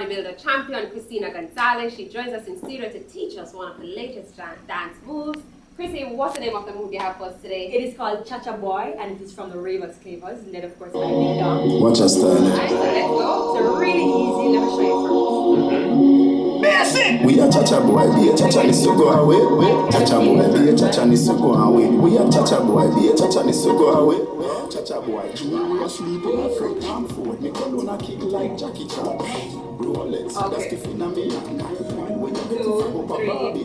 bodybuilder champion, Christina Gonzalez. She joins us in studio to teach us one of the latest dance moves. Chrissy, what's the name of the move you have for us today? It is called Cha-Cha Boy, and it is from the Ravers Clavers, led of course by Lee Dong. Watch us style. Alright, so let's go. So really easy, let me show you Basic! We are Cha-Cha Boy, be a Cha-Cha needs to go away. Cha-Cha Boy, be a Cha-Cha needs to go away. We are Cha-Cha Boy, be a Cha-Cha needs to go away. Cha-Cha Boy, we are sleeping in front of food. Me call on a kick like Jackie Chan. Rolex, that's the fin of me. 2, 3,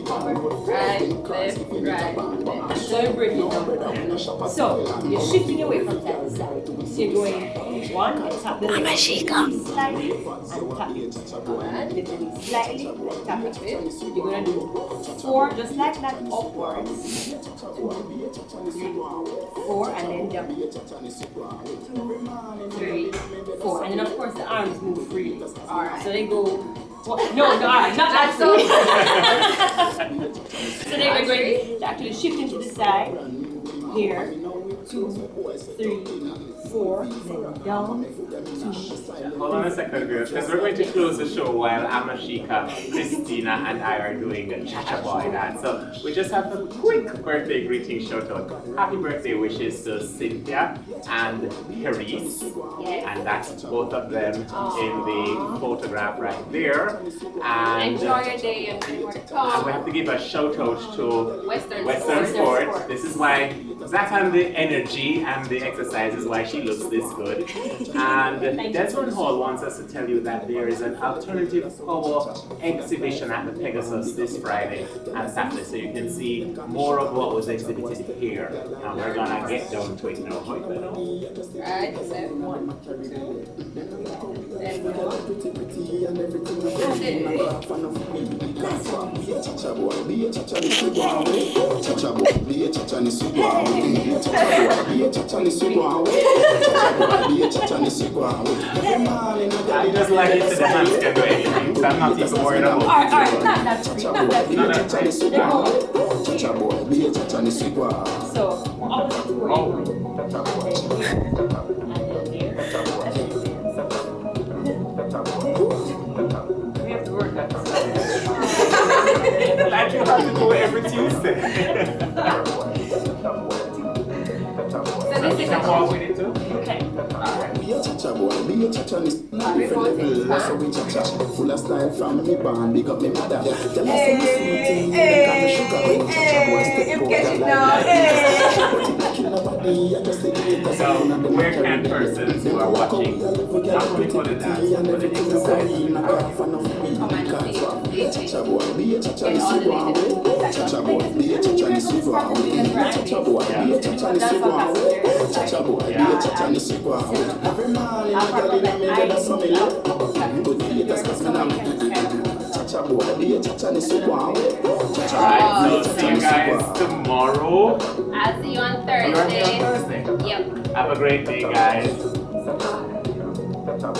4, right, left, right. So you bring it down. So you're shifting away from side to side. So you're going 1, tap the leg slightly, and tap it. Lift the knee slightly, tap it. You're going to do 4, just like that, upwards. 4, and then jump. 2, 3, 4, and then of course the arms move freely. Alright. So they go. No, not that so. So they were going to actually shifting to the side. Here, 2, 3, 4, then down. 2. Hold on a second, girls, because we're going to close the show while Amashika, Christina, and I are doing a Cha-Cha Boy dance. So we just have a quick birthday greeting shout out. Happy birthday wishes to Cynthia and Paris, and that's both of them in the photograph right there. And Enjoy your day and many more to and come. we have to give a shout out to Western Sport. This is why that and the energy and the exercise is why she looks this good. And Desmond Hall wants us to tell you that there is an alternative power exhibition at the Pegasus this Friday and Saturday, so you can see more of what was exhibited here. And we're gonna get down to it now. Right, left, 1, 2, then 1. Cha-Cha Boy, be a Cha-Cha needs to go away. Cha-Cha Boy, be a Cha-Cha needs to go away. Cha-Cha Boy, be a Cha-Cha needs to go away. Cha-Cha Boy, be a Cha-Cha needs to go away. I just like it to the hands can do anything, so I'm not even worried about it. Alright, not that free. Cha-Cha Boy, be a Cha-Cha needs to go away. Cha-Cha Boy, be a Cha-Cha needs to go away. So, opposite way. We have to work that. Like you have to do it every Tuesday. So this is You can walk with it too? Okay. Be a Cha-Cha Boy, be a Cha-Cha needs to go away. Different level, so we Cha-Cha. Full of style from me born, big up me mother. Tell us some sweet thing, you got the sugar with Cha-Cha Boy, step out So, where can persons who are watching, not only for the dance, but for the exercise, Cha-Cha Boy, be a Cha-Cha needs to go away. Cha-Cha Boy, be a Cha-Cha needs to go away. Cha-Cha Boy, be a Cha-Cha needs to go away. Cha-Cha Boy, be a Cha-Cha needs to go away. Every morning, I got in a minute, that's something like good theaters, that's me now. Cha-Cha Boy, be a Cha-Cha needs to go away. Cha-Cha Boy, so see you guys tomorrow. I'll see you on You're here on Thursday. Thursday. Yep. Have a great day, guys.